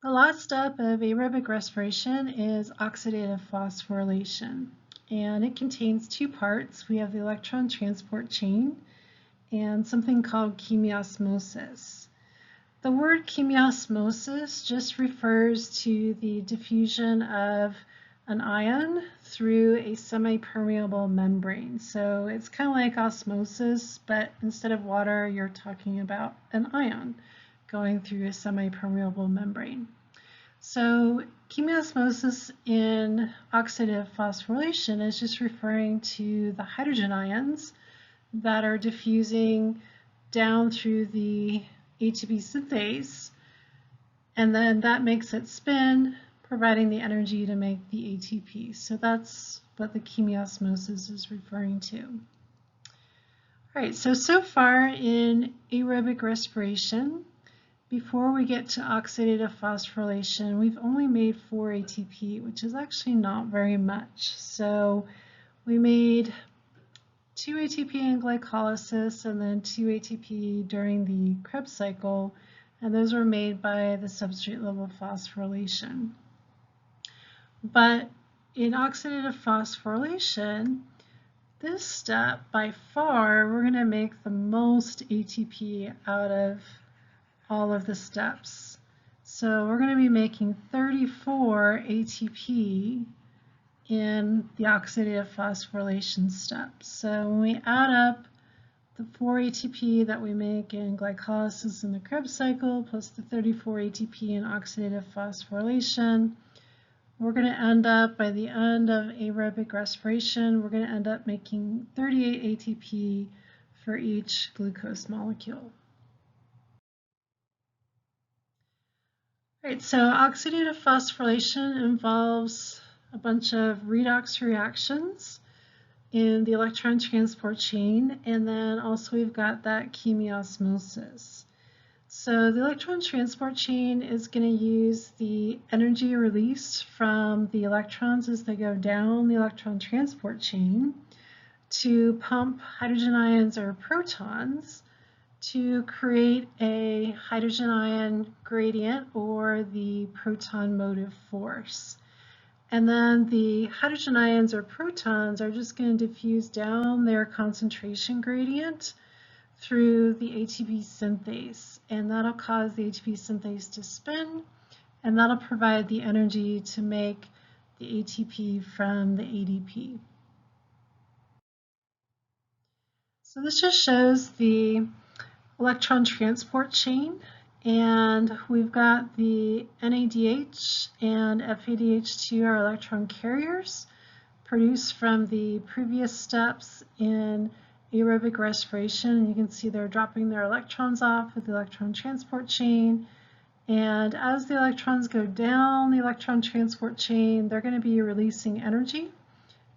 The last step of aerobic respiration is oxidative phosphorylation, and it contains two parts. We have the electron transport chain and something called chemiosmosis. The word chemiosmosis just refers to the diffusion of an ion through a semi-permeable membrane. So it's kind of like osmosis, but instead of water, you're talking about an ion going through a semi-permeable membrane. So chemiosmosis in oxidative phosphorylation is just referring to the hydrogen ions that are diffusing down through the ATP synthase, and then that makes it spin, providing the energy to make the ATP. So that's what the chemiosmosis is referring to. All right, so far in aerobic respiration, before we get to oxidative phosphorylation, we've only made 4 ATP, which is actually not very much. So we made 2 ATP in glycolysis and then 2 ATP during the Krebs cycle, and those were made by the substrate level phosphorylation. But in oxidative phosphorylation, this step, by far, we're going to make the most ATP out of all of the steps. So we're going to be making 34 ATP in the oxidative phosphorylation step. So when we add up the 4 ATP that we make in glycolysis in the Krebs cycle plus the 34 ATP in oxidative phosphorylation, we're going to end up, by the end of aerobic respiration, we're going to end up making 38 ATP for each glucose molecule. All right, so oxidative phosphorylation involves a bunch of redox reactions in the electron transport chain, and then also we've got that chemiosmosis. So the electron transport chain is going to use the energy released from the electrons as they go down the electron transport chain to pump hydrogen ions or protons to create a hydrogen ion gradient or the proton motive force. And then the hydrogen ions or protons are just going to diffuse down their concentration gradient through the ATP synthase, and that'll cause the ATP synthase to spin, and that'll provide the energy to make the ATP from the ADP. So this just shows the electron transport chain, and we've got the NADH and FADH2 are electron carriers produced from the previous steps in aerobic respiration. You can see they're dropping their electrons off with the electron transport chain, and as the electrons go down the electron transport chain, they're going to be releasing energy,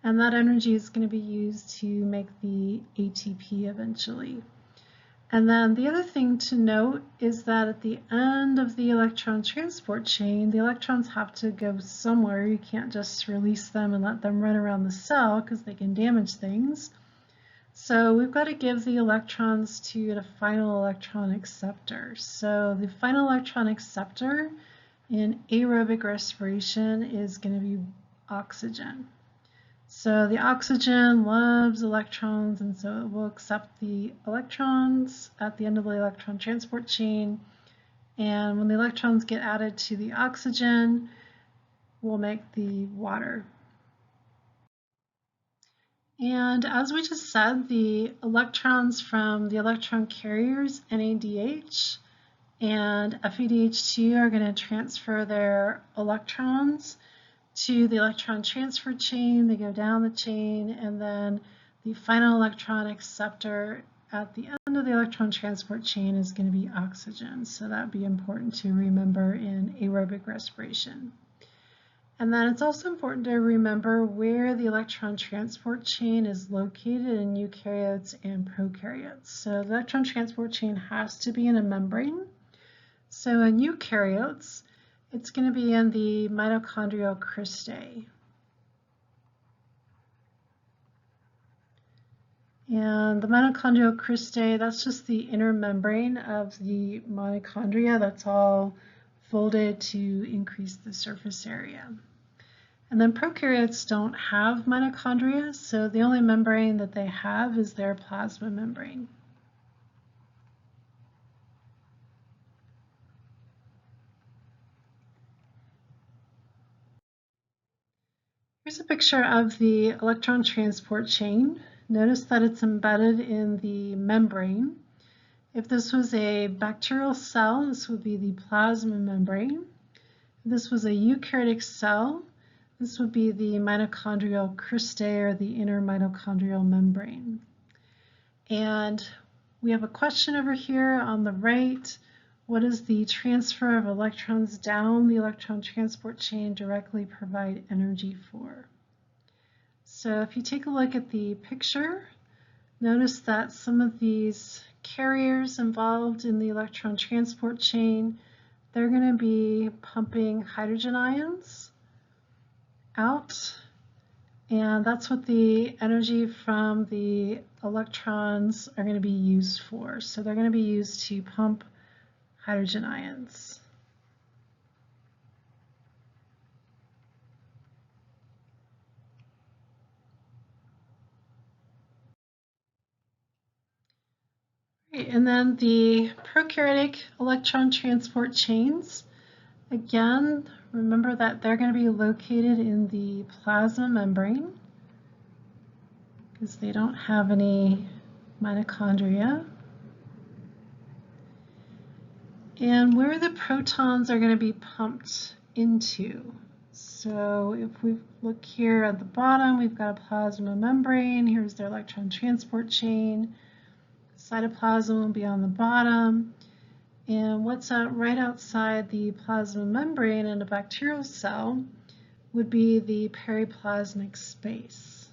and that energy is going to be used to make the ATP eventually. And then the other thing to note is that at the end of the electron transport chain, the electrons have to go somewhere. You can't just release them and let them run around the cell because they can damage things. So we've got to give the electrons to the final electron acceptor. So the final electron acceptor in aerobic respiration is going to be oxygen. So the oxygen loves electrons, and so it will accept the electrons at the end of the electron transport chain. And when the electrons get added to the oxygen, we'll make the water. And as we just said, the electrons from the electron carriers, NADH and FADH2, are going to transfer their electrons to the electron transfer chain. They go down the chain, and then the final electron acceptor at the end of the electron transport chain is going to be oxygen. So that would be important to remember in aerobic respiration. And then it's also important to remember where the electron transport chain is located in eukaryotes and prokaryotes. So the electron transport chain has to be in a membrane. So in eukaryotes, it's going to be in the mitochondrial cristae. And the mitochondrial cristae, that's just the inner membrane of the mitochondria that's all folded to increase the surface area. And then prokaryotes don't have mitochondria, so the only membrane that they have is their plasma membrane. Here's a picture of the electron transport chain. Notice that it's embedded in the membrane. If this was a bacterial cell, this would be the plasma membrane. If this was a eukaryotic cell, this would be the mitochondrial cristae, or the inner mitochondrial membrane. And we have a question over here on the right. What does the transfer of electrons down the electron transport chain directly provide energy for? So if you take a look at the picture, notice that some of these carriers involved in the electron transport chain, they're going to be pumping hydrogen ions out, and that's what the energy from the electrons are going to be used for. So they're going to be used to pump hydrogen ions. Right, and then the prokaryotic electron transport chains, again, remember that they're going to be located in the plasma membrane because they don't have any mitochondria. And where the protons are going to be pumped into. So if we look here at the bottom, we've got a plasma membrane. Here's their electron transport chain. Cytoplasm will be on the bottom. And what's right outside the plasma membrane in a bacterial cell would be the periplasmic space.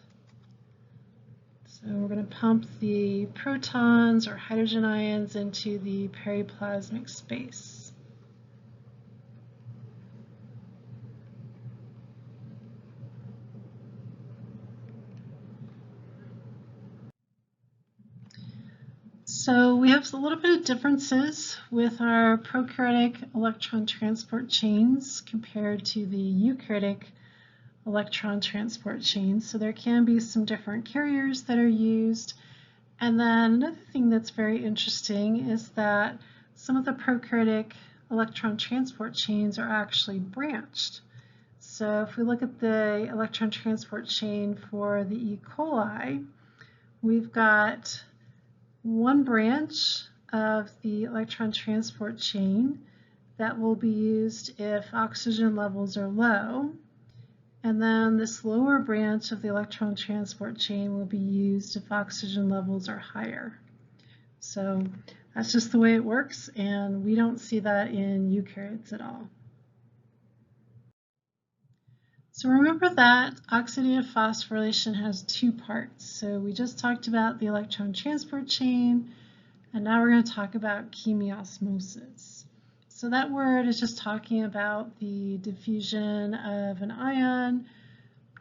So we're going to pump the protons or hydrogen ions into the periplasmic space. So we have a little bit of differences with our prokaryotic electron transport chains compared to the eukaryotic electron transport chains. So there can be some different carriers that are used. And then another thing that's very interesting is that some of the prokaryotic electron transport chains are actually branched. So if we look at the electron transport chain for the E. coli, we've got one branch of the electron transport chain that will be used if oxygen levels are low. And then this lower branch of the electron transport chain will be used if oxygen levels are higher. So that's just the way it works, and we don't see that in eukaryotes at all. So remember that oxidative phosphorylation has two parts. So we just talked about the electron transport chain, and now we're going to talk about chemiosmosis. So that word is just talking about the diffusion of an ion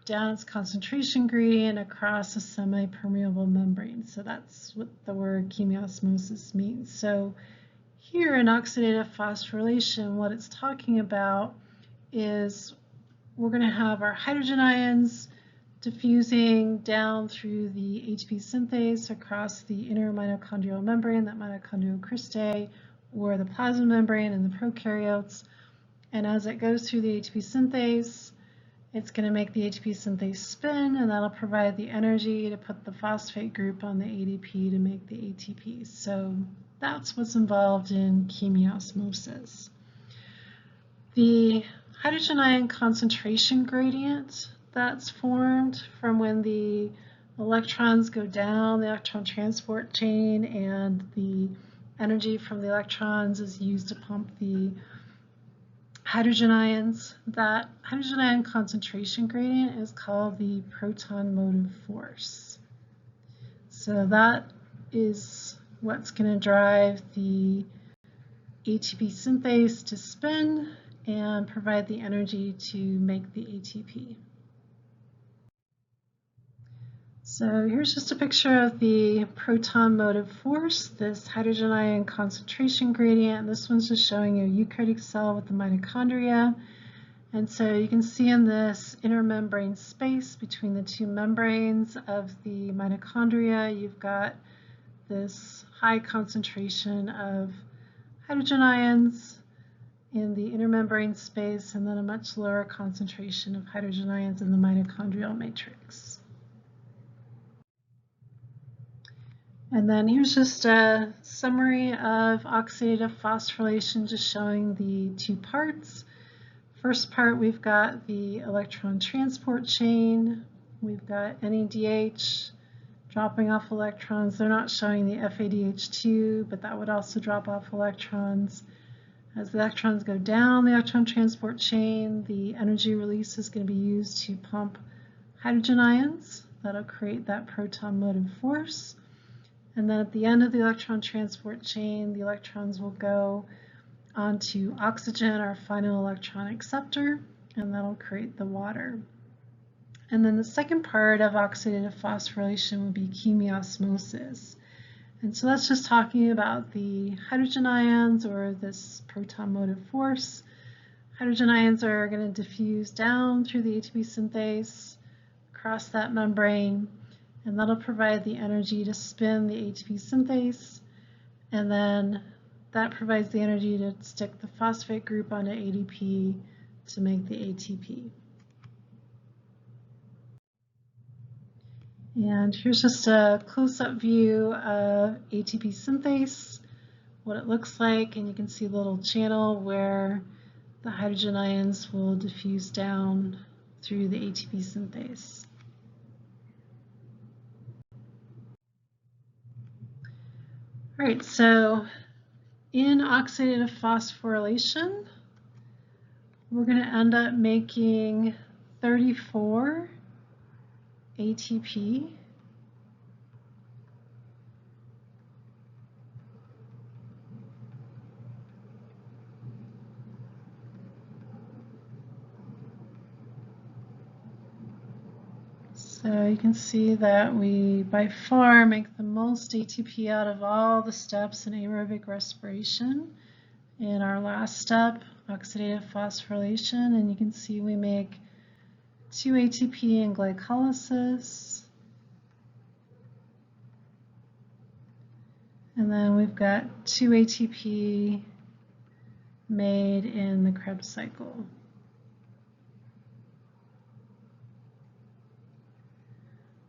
down its concentration gradient across a semi-permeable membrane. So that's what the word chemiosmosis means. So here in oxidative phosphorylation, what it's talking about is we're going to have our hydrogen ions diffusing down through the ATP synthase across the inner mitochondrial membrane, that mitochondrial cristae, or the plasma membrane in the prokaryotes. And as it goes through the ATP synthase, it's going to make the ATP synthase spin, and that'll provide the energy to put the phosphate group on the ADP to make the ATP. So that's what's involved in chemiosmosis. The hydrogen ion concentration gradient that's formed from when the electrons go down the electron transport chain and the energy from the electrons is used to pump the hydrogen ions. That hydrogen ion concentration gradient is called the proton motive force. So that is what's going to drive the ATP synthase to spin and provide the energy to make the ATP. So here's just a picture of the proton motive force, this hydrogen ion concentration gradient. This one's just showing you a eukaryotic cell with the mitochondria. And so you can see in this intermembrane space between the two membranes of the mitochondria, you've got this high concentration of hydrogen ions in the intermembrane space, and then a much lower concentration of hydrogen ions in the mitochondrial matrix. And then here's just a summary of oxidative phosphorylation, just showing the two parts. First part, we've got the electron transport chain. We've got NADH dropping off electrons. They're not showing the FADH2, but that would also drop off electrons. As the electrons go down the electron transport chain, the energy release is going to be used to pump hydrogen ions. That'll create that proton motive force. And then at the end of the electron transport chain, the electrons will go onto oxygen, our final electron acceptor, and that'll create the water. And then the second part of oxidative phosphorylation would be chemiosmosis. And so that's just talking about the hydrogen ions, or this proton motive force. Hydrogen ions are going to diffuse down through the ATP synthase, across that membrane, and that'll provide the energy to spin the ATP synthase, and then that provides the energy to stick the phosphate group onto ADP to make the ATP. And here's just a close-up view of ATP synthase, what it looks like, and you can see a little channel where the hydrogen ions will diffuse down through the ATP synthase. All right, so in oxidative phosphorylation, we're going to end up making 34 ATP. So you can see that we by far make the most ATP out of all the steps in aerobic respiration. In our last step, oxidative phosphorylation, and you can see we make 2 ATP in glycolysis. And then we've got 2 ATP made in the Krebs cycle.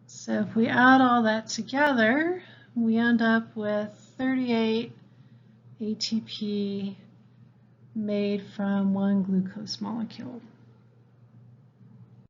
So if we add all that together, we end up with 38 ATP made from one glucose molecule.